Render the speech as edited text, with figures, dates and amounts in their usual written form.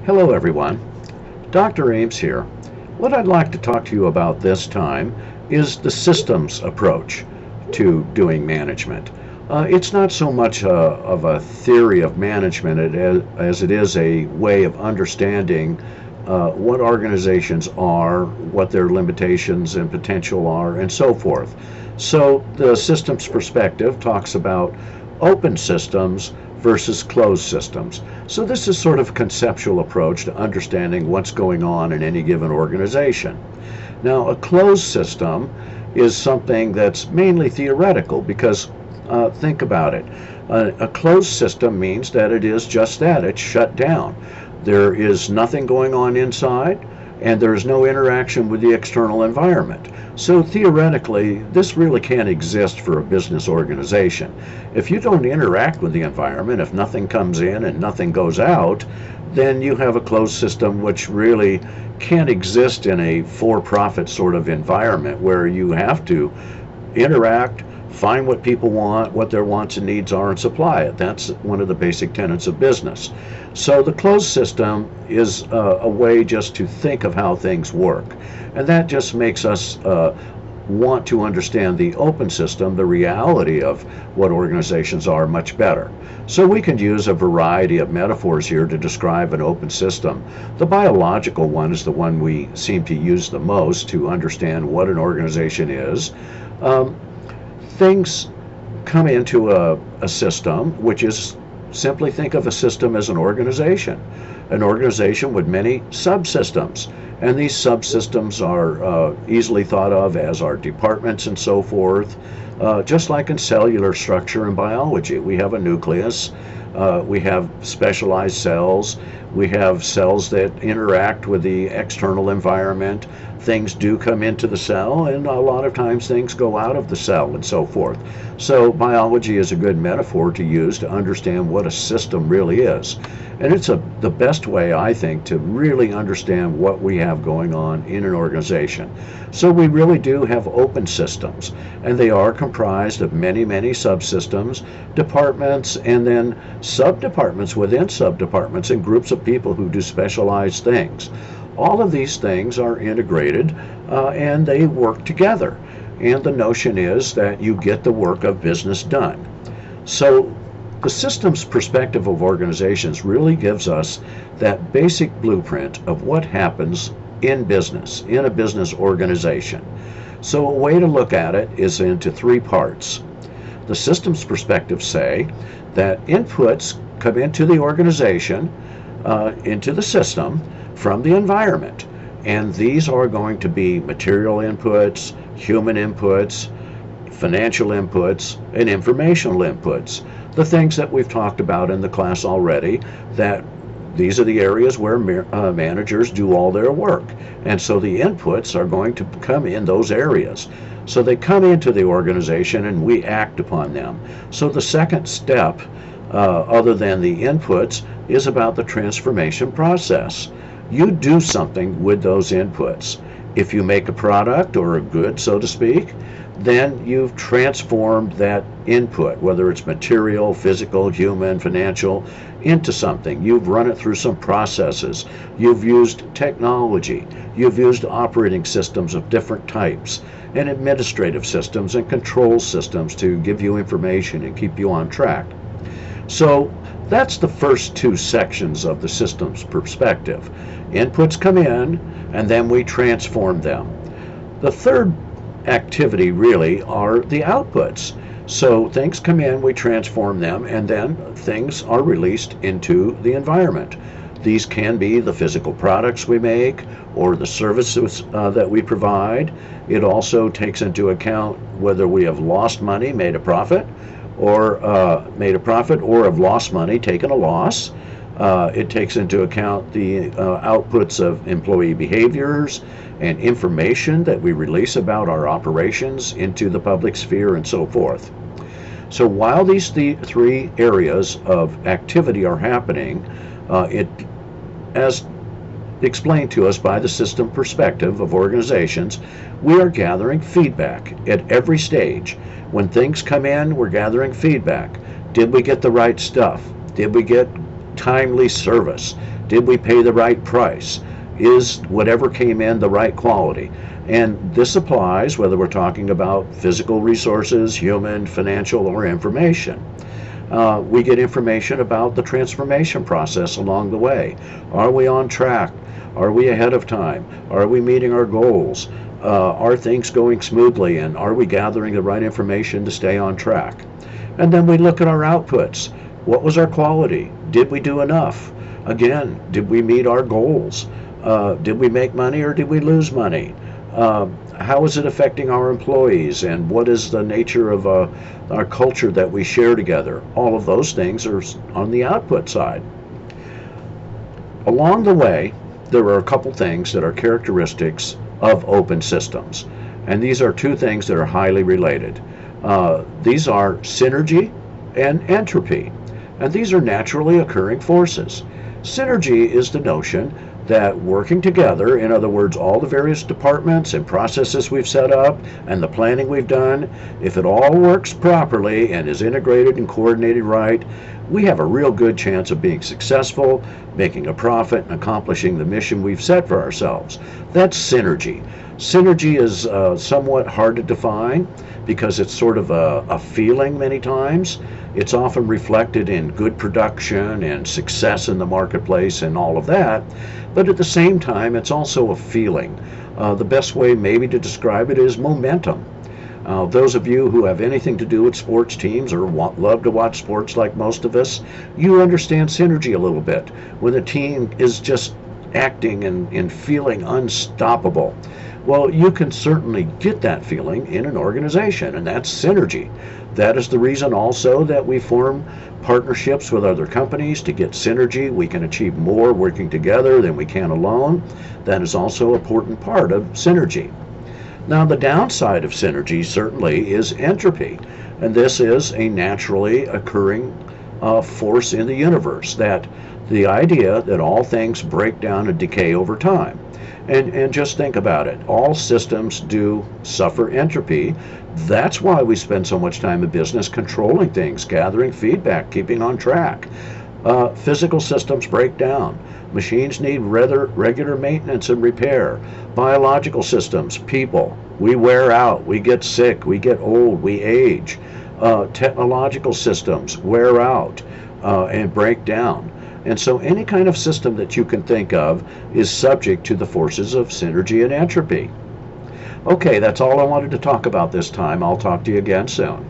Hello everyone, Dr. Eames here. What I'd like to talk to you about this time is the systems approach to doing management. It's not so much of a theory of management as it is a way of understanding what organizations are, what their limitations and potential are, and so forth. So the systems perspective talks about open systems versus closed systems. So this is sort of a conceptual approach to understanding what's going on in any given organization. Now, a closed system is something that's mainly theoretical because think about it. A closed system means that it is just that, it's shut down. There is nothing going on inside, and there is no interaction with the external environment. So theoretically, this really can't exist for a business organization. If you don't interact with the environment, if nothing comes in and nothing goes out, then you have a closed system which really can't exist in a for-profit sort of environment where you have to interact, find what people want, what their wants and needs are, and supply it. That's one of the basic tenets of business. So the closed system is a way just to think of how things work. And that just makes us want to understand the open system, the reality of what organizations are, much better. So we can use a variety of metaphors here to describe an open system. The biological one is the one we seem to use the most to understand what an organization is. Things come into a system, which is simply think of a system as an organization with many subsystems. And these subsystems are easily thought of as our departments and so forth. Just like in cellular structure and biology, we have a nucleus, we have specialized cells, we have cells that interact with the external environment. Things do come into the cell, and a lot of times things go out of the cell and so forth. So biology is a good metaphor to use to understand what a system really is. And it's the best way, I think, to really understand what we have going on in an organization. So we really do have open systems, and they are comprised of many, many subsystems, departments, and then subdepartments within subdepartments, and groups of people who do specialized things. All of these things are integrated and they work together. And the notion is that you get the work of business done. So the systems perspective of organizations really gives us that basic blueprint of what happens in business, in a business organization. So a way to look at it is into three parts. The systems perspective say that inputs come into the organization, into the system, from the environment. And these are going to be material inputs, human inputs, financial inputs, and informational inputs. The things that we've talked about in the class already, that these are the areas where managers do all their work. And so the inputs are going to come in those areas. So they come into the organization and we act upon them. So the second step, other than the inputs, is about the transformation process. You do something with those inputs. If you make a product or a good, so to speak, then you've transformed that input, whether it's material, physical, human, financial, into something. You've run it through some processes. You've used technology. You've used operating systems of different types and administrative systems and control systems to give you information and keep you on track. So that's the first two sections of the systems perspective. Inputs come in, and then we transform them. The third activity really are the outputs. So things come in, we transform them, and then things are released into the environment. These can be the physical products we make or the services that we provide. It also takes into account whether we have lost money, made a profit, or have lost money, taken a loss. It takes into account the outputs of employee behaviors and information that we release about our operations into the public sphere and so forth. So while these three areas of activity are happening, as explained to us by the system perspective of organizations, we are gathering feedback at every stage. When things come in, we're gathering feedback. Did we get the right stuff? Did we get timely service? Did we pay the right price? Is whatever came in the right quality? And this applies whether we're talking about physical resources, human, financial, or information. We get information about the transformation process along the way. Are we on track? Are we ahead of time? Are we meeting our goals? Are things going smoothly? And are we gathering the right information to stay on track? And then we look at our outputs. What was our quality? Did we do enough? Again, did we meet our goals? Did we make money or did we lose money? How is it affecting our employees, and what is the nature of our culture that we share together? All of those things are on the output side. Along the way, there are a couple things that are characteristics of open systems, and these are two things that are highly related. These are synergy and entropy, and these are naturally occurring forces. Synergy is the notion that working together, in other words, all the various departments and processes we've set up and the planning we've done, if it all works properly and is integrated and coordinated right, we have a real good chance of being successful, making a profit, and accomplishing the mission we've set for ourselves. That's synergy. Synergy is somewhat hard to define because it's sort of a feeling many times. It's often reflected in good production and success in the marketplace and all of that. But at the same time, it's also a feeling. The best way maybe to describe it is momentum. Those of you who have anything to do with sports teams or love to watch sports like most of us, you understand synergy a little bit. When a team is just acting and feeling unstoppable. Well, you can certainly get that feeling in an organization, and that's synergy. That is the reason also that we form partnerships with other companies to get synergy. We can achieve more working together than we can alone. That is also an important part of synergy. Now, the downside of synergy certainly is entropy, and this is a naturally occurring force in the universe, that the idea that all things break down and decay over time. And just think about it. All systems do suffer entropy. That's why we spend so much time in business controlling things, gathering feedback, keeping on track. Physical systems break down. Machines need regular maintenance and repair. Biological systems, people, we wear out, we get sick, we get old, we age. Technological systems wear out and break down. And so any kind of system that you can think of is subject to the forces of synergy and entropy. Okay, that's all I wanted to talk about this time. I'll talk to you again soon.